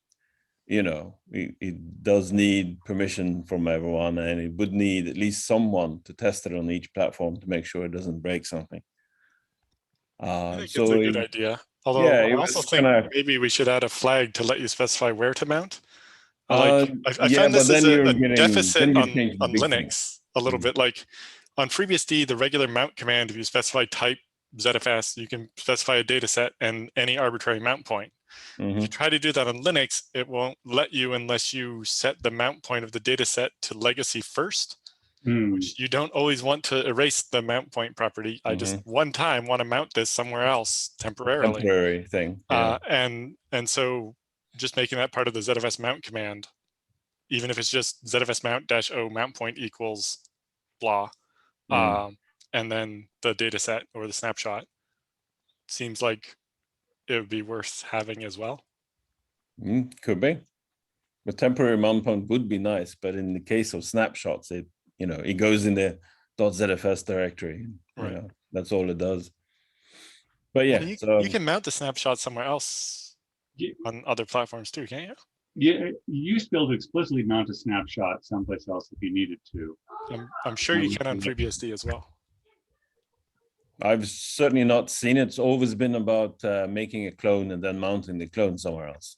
it does need permission from everyone, and it would need at least someone to test it on each platform to make sure it doesn't break something. I think it's a good idea. Although yeah, I also think maybe we should add a flag to let you specify where to mount. I find this is a deficit on Linux a little bit. Like on FreeBSD, the regular mount command, if you specify type ZFS, you can specify a data set and any arbitrary mount point. If you try to do that on Linux, it won't let you unless you set the mount point of the data set to legacy first. which you don't always want to erase the mount point property. I just one time want to mount this somewhere else temporarily. Temporary thing. Yeah. And so just making that part of the ZFS mount command, even if it's just ZFS mount -o mount point equals blah, and then the data set or the snapshot, seems like it would be worth having as well. Could be. A temporary mount point would be nice, but in the case of snapshots, it it goes in the .zfs directory. Right. You know, that's all it does. But yeah, you can mount the snapshot somewhere else on other platforms too, can't you? Yeah, you used to be able to explicitly mount a snapshot someplace else if you needed to. I'm sure you can on FreeBSD as well. I've certainly not seen it. It's always been about making a clone and then mounting the clone somewhere else.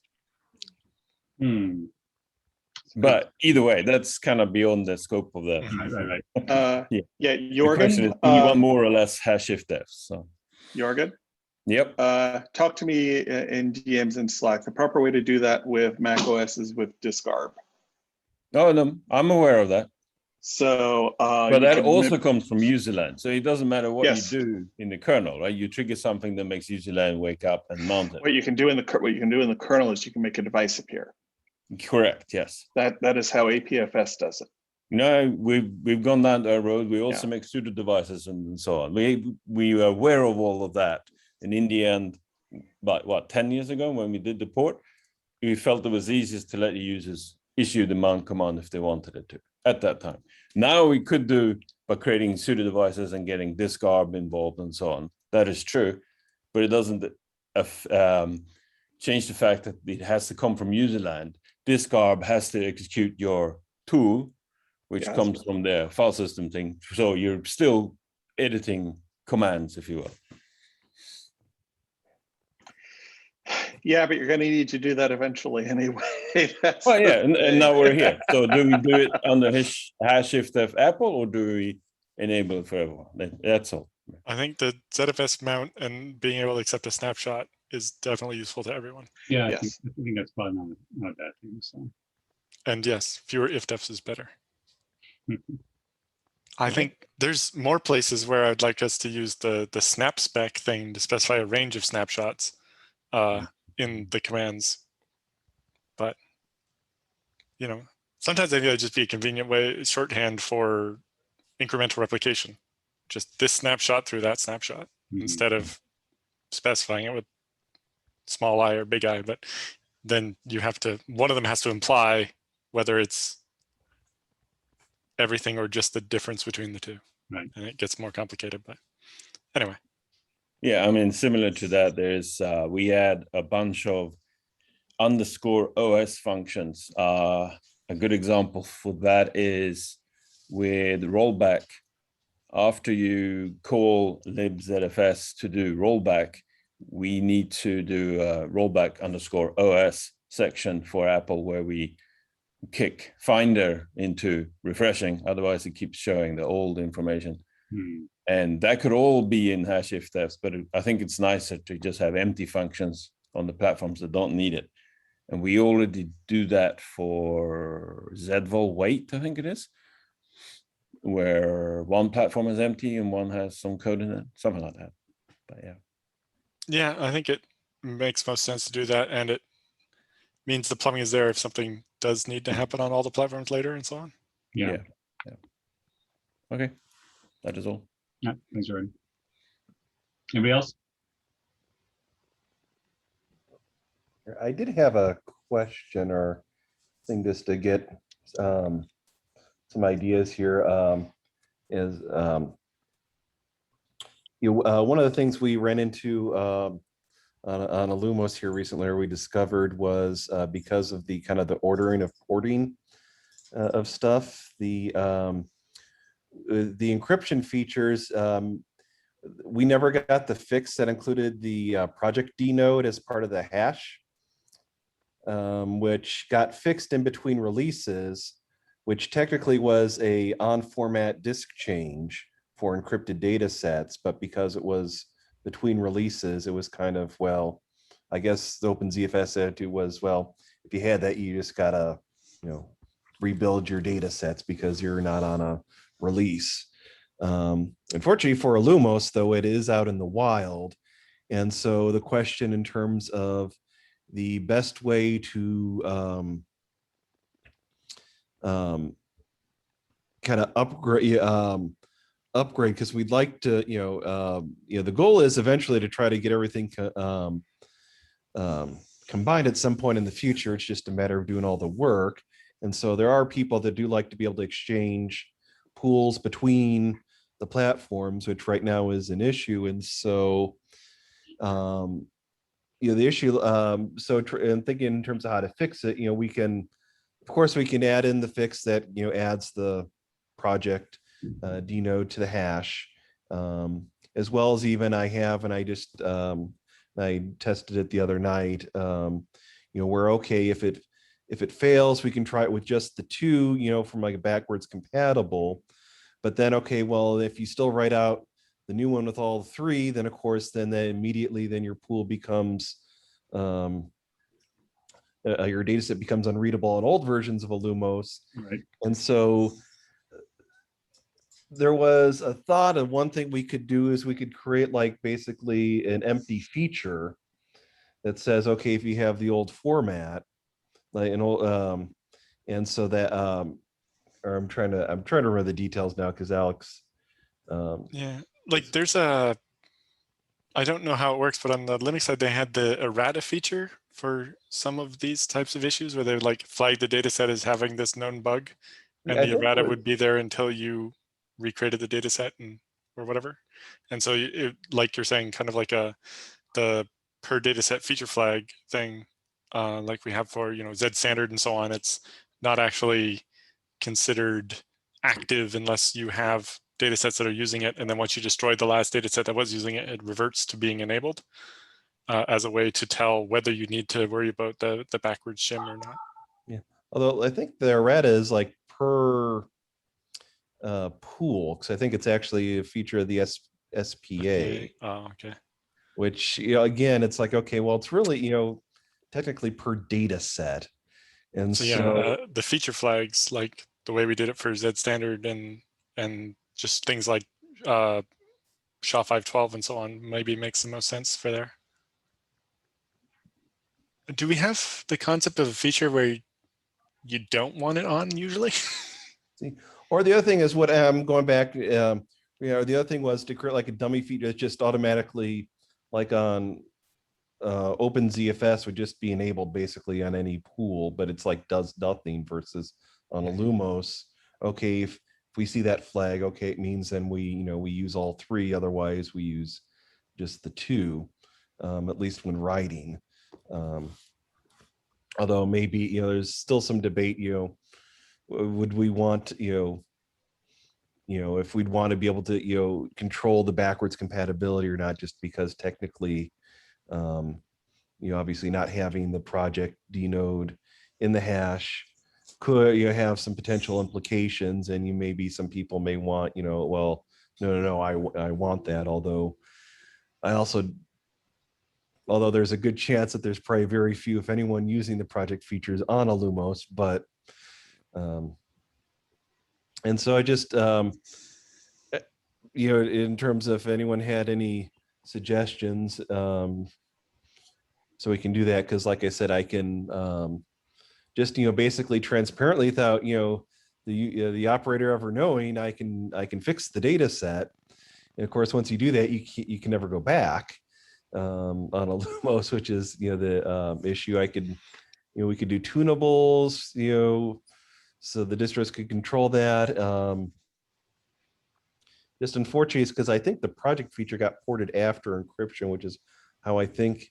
But either way, that's kind of beyond the scope of the. Right. Yeah, The question is, Jorgen. do you want more or less #ifdef? So. Jorgen. Yep. Talk to me in DMs and Slack. The proper way to do that with macOS is with discarb. Oh no, I'm aware of that. So, but that also comes from userland. So it doesn't matter what Yes. you do in the kernel, right? You trigger something that makes userland wake up and mount it. What you can do in the kernel is you can make a device appear. Correct. Yes. That is how APFS does it. No, we've gone down that road. We also make pseudo devices and so on. We were aware of all of that in India, and but what 10 years ago when we did the port, we felt it was easiest to let the users issue the mount command if they wanted it to at that time. Now we could do by creating pseudo devices and getting discarb involved and so on. That is true, but it doesn't change the fact that it has to come from userland. Discarb has to execute your tool, which comes from the file system thing. So you're still editing commands, if you will. Yeah, but you're going to need to do that eventually anyway. Well, yeah, and now we're here. So do we do it under #ifdef Apple, or do we enable it for everyone? That's all. I think the ZFS mount and being able to accept a snapshot is definitely useful to everyone. Yeah, Yes. I think that's probably not a bad thing. So. And yes, fewer ifdefs is better. I think there's more places where I'd like us to use the snap spec thing to specify a range of snapshots in the commands. But, sometimes I think that'd just be a convenient way, shorthand for incremental replication. Just this snapshot through that snapshot instead of specifying it with small I or big I. But then you have to, one of them has to imply whether it's everything or just the difference between the two. Right. And it gets more complicated, but anyway. Yeah, I mean, similar to that, there's we add a bunch of _OS functions. A good example for that is with rollback. After you call libzfs to do rollback, we need to do a rollback _OS section for Apple where we kick Finder into refreshing. Otherwise, it keeps showing the old information. And that could all be in #ifdef, but I think it's nicer to just have empty functions on the platforms that don't need it. And we already do that for Zvol wait, I think it is, where one platform is empty and one has some code in it, something like that. But yeah. Yeah, I think it makes most sense to do that. And it means the plumbing is there if something does need to happen on all the platforms later and so on. Yeah. Okay, that is all. Yeah, thanks, Jordan. Anybody else? I did have a question or thing just to get some ideas here. One of the things we ran into on Illumos here recently, or we discovered, was because of the kind of the ordering of porting of stuff, the encryption features. We never got the fix that included the project D node as part of the hash, which got fixed in between releases, which technically was a on format disk change for encrypted data sets. But because it was between releases, it was kind of, well, I guess the OpenZFS attitude was, well, if you had that, you just gotta, rebuild your data sets because you're not on a release. Unfortunately for Illumos, though, it is out in the wild. And so the question in terms of the best way to kind of upgrade, because we'd like to, the goal is eventually to try to get everything combined at some point in the future. It's just a matter of doing all the work. And so there are people that do like to be able to exchange pools between the platforms, which right now is an issue. And so, the issue, and thinking in terms of how to fix it, we can, of course, we can add in the fix that, adds the project dnode to the hash, as well as even I tested it the other night. We're okay if it fails, we can try it with just the two, from like a backwards compatible. But then, okay, well, if you still write out the new one with all three, then of course, then immediately your pool becomes, your data set becomes unreadable on old versions of Illumos. Right. And so there was a thought of one thing we could do is we could create like basically an empty feature that says, okay, if you have the old format, like an old, and so that, or I'm trying to remember the details now because Alex. Yeah, like there's I don't know how it works, but on the Linux side, they had the errata feature for some of these types of issues where they would like flag the data set as having this known bug, and the errata would be there until you recreated the data set or whatever. And so like you're saying, kind of like the per data set feature flag thing, like we have for, Z standard and so on. It's not actually considered active unless you have data sets that are using it. And then once you destroy the last data set that was using it, it reverts to being enabled as a way to tell whether you need to worry about the backwards shim or not. Yeah, although I think the errata is like per pool, because I think it's actually a feature of the SPA. Oh, okay. Which, again, it's like, okay, well, it's really, technically per data set. And so the feature flags, like the way we did it for Z standard and just things like SHA-512 and so on, maybe makes the most sense for there. Do we have the concept of a feature where you don't want it on usually? See, or the other thing is what I'm going back, the other thing was to create like a dummy feature that just automatically, like on OpenZFS, would just be enabled basically on any pool, but it's like does nothing versus on Illumos. Okay, if we see that flag, okay, it means then we use all three. Otherwise, we use just the two, at least when writing. Although maybe there's still some debate. Would we want if we'd want to be able to control the backwards compatibility or not, just because technically, obviously not having the project dnode in the hash could have some potential implications, and maybe some people may want well, no, I want that, although there's a good chance that there's probably very few, if anyone, using the project features on Illumos, but and so I just in terms of if anyone had any suggestions, so we can do that, because like I said, I can just basically transparently, without the operator ever knowing, I can fix the data set. And of course, once you do that, you can never go back on Illumos, which is the issue. I could we could do tunables, so the distros could control that. Just unfortunately, because I think the project feature got ported after encryption, which is how I think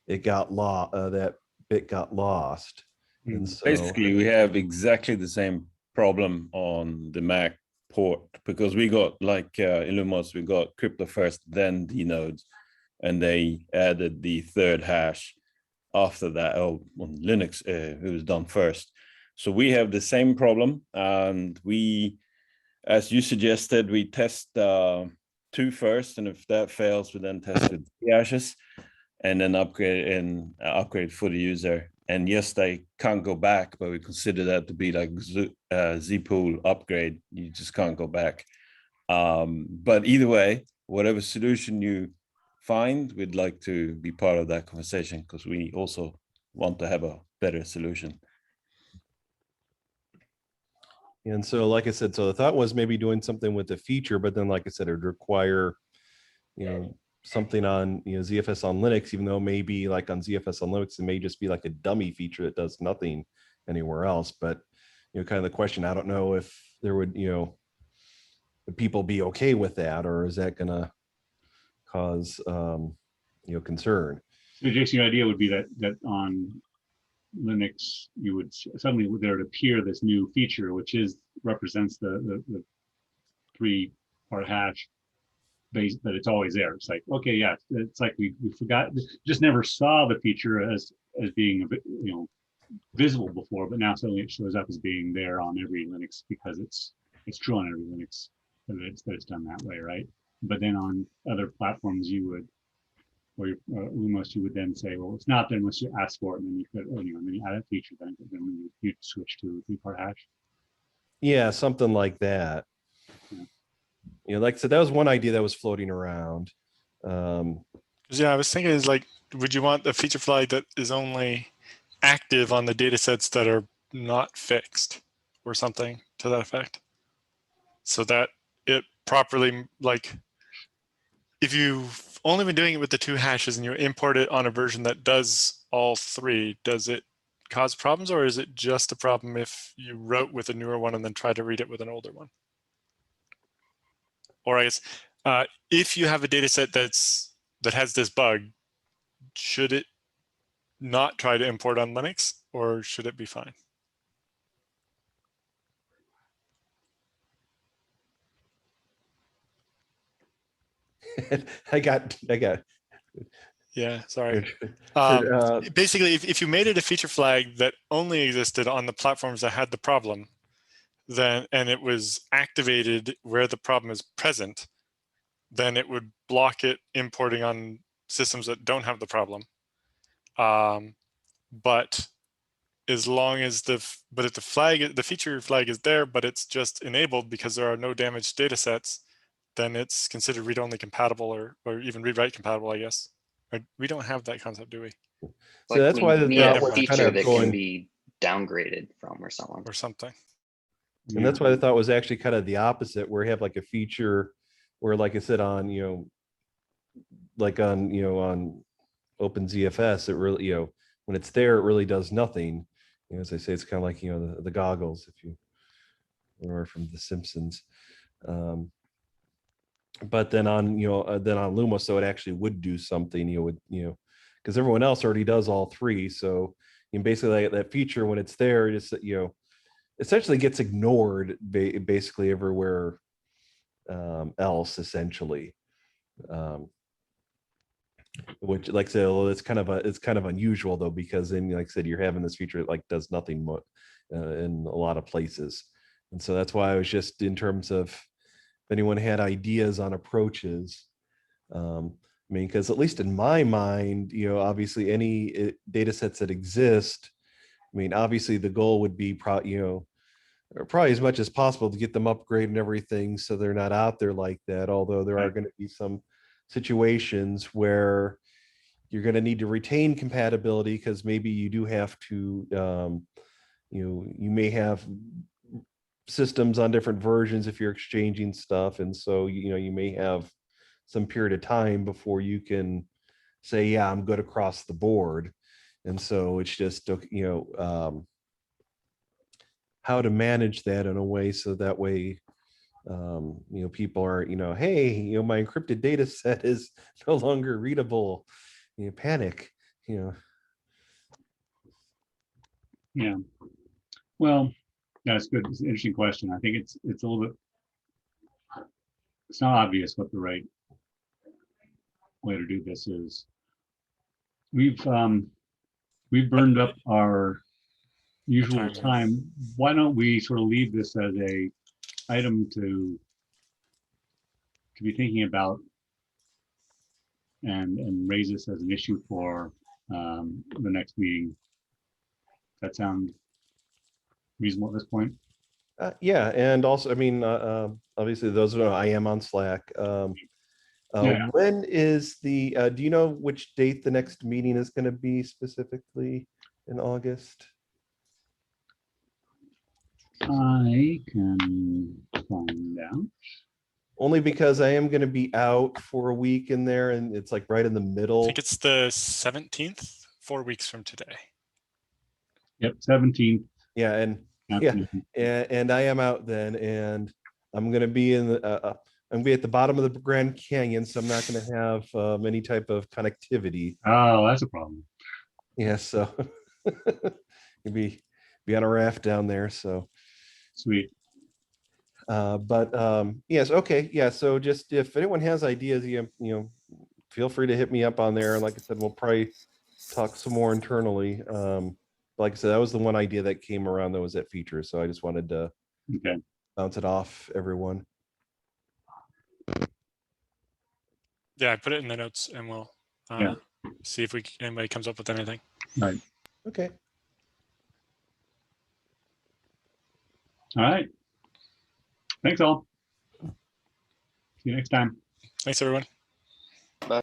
it got that bit got lost. And so basically, we have exactly the same problem on the Mac port, because we got like Illumos, we got crypto first, then dnodes, and they added the third hash after that. On Linux, it was done first. So we have the same problem, and we, as you suggested, we test 2 first, and if that fails, we then test with 3 hashes, and then upgrade for the user. And yes, they can't go back, but we consider that to be like zpool upgrade. You just can't go back. But either way, whatever solution you find, we'd like to be part of that conversation because we also want to have a better solution. And so, like I said, so the thought was maybe doing something with the feature, but then, like I said, it would require, something on, ZFS on Linux, even though maybe like on ZFS on Linux, it may just be like a dummy feature that does nothing anywhere else. But, kind of the question, I don't know if there would, would people be okay with that, or is that going to cause, concern? So Jason, your idea would be that on Linux, you would suddenly there would appear this new feature, which represents the 3-part hash base, but it's always there. It's like, okay, yeah, it's like we forgot, just never saw the feature as being a bit, visible before, but now suddenly it shows up as being there on every Linux because it's true on every Linux that it's done that way, right? But then on other platforms, you would, or Lumos, you would then say, well, it's not there unless you ask for it, and then you could, and then you add a feature, then you'd switch to a 3-part hash. Yeah, something like that. Like I said, that was one idea that was floating around. Yeah, I was thinking is like, would you want a feature flag that is only active on the data sets that are not fixed or something to that effect? So that it properly, like, if you've only been doing it with the 2 hashes and you import it on a version that does all 3, does it cause problems, or is it just a problem if you wrote with a newer one and then try to read it with an older one? Or I guess, if you have a data set that has this bug, should it not try to import on Linux, or should it be fine? I got. Yeah, sorry. For, Basically, if you made it a feature flag that only existed on the platforms that had the problem, then and it was activated where the problem is present, then it would block it importing on systems that don't have the problem. But as long as if the feature flag is there, but it's just enabled because there are no damaged data sets, then it's considered read-only compatible or even read-write compatible, I guess. We don't have that concept, do we? So that's why the thought was feature kind of that going, can be downgraded from or something. Or something. and that's why the thought was actually kind of the opposite, where you have like a feature where, like I said, on like on on OpenZFS, it really when it's there, it really does nothing. As I say, it's kind of like the goggles, if you remember from The Simpsons. But then on Lumos, so it actually would do something. Because everyone else already does all 3. So basically that feature, when it's there, it just essentially gets ignored basically everywhere else, essentially. Which, like I said, it's kind of unusual though, because then, like I said, you're having this feature that like does nothing in a lot of places. And so that's why I was just, in terms of if anyone had ideas on approaches, because at least in my mind, obviously any data sets that exist, obviously the goal would be probably as much as possible to get them upgraded and everything, so they're not out there like that. Although there are going to be some situations where you're going to need to retain compatibility, because maybe you do have to, you may have systems on different versions if you're exchanging stuff, and so you may have some period of time before you can say, yeah, I'm good across the board. And so it's just how to manage that in a way so that way people are hey, my encrypted data set is no longer readable, panic. Yeah, well, that's good. It's an interesting question. I think it's a little bit, it's not obvious what the right way to do this is. We've burned up our usual time. Why don't we sort of leave this as a item to be thinking about, and raise this as an issue for the next meeting, That sound reasonable at this point? Yeah, and also, I mean, obviously, those who know I am on Slack. Yeah. When is the? Do you know which date the next meeting is going to be specifically in August? I can find out. Only because I am going to be out for a week in there, and it's like right in the I middle. think it's the 17th, 4 weeks from today. Yep, 17th. Yeah, and afternoon. and I am out then, and I'm going to be in the. I'm going to be at the bottom of the Grand Canyon, so I'm not going to have any type of connectivity. Oh, that's a problem. Yeah, so you'll be on a raft down there. So, Sweet. but yes, okay, yeah. So just if anyone has ideas, you know, feel free to hit me up on there. Like I said, we'll probably talk some more internally. Like I said, that was the one idea that came around that was that feature. So I just wanted to Okay. bounce it off everyone. Yeah, I put it in the notes, and we'll Yeah. see if anybody comes up with anything. Right. Okay. All right. Thanks all. See you next time. Thanks, everyone.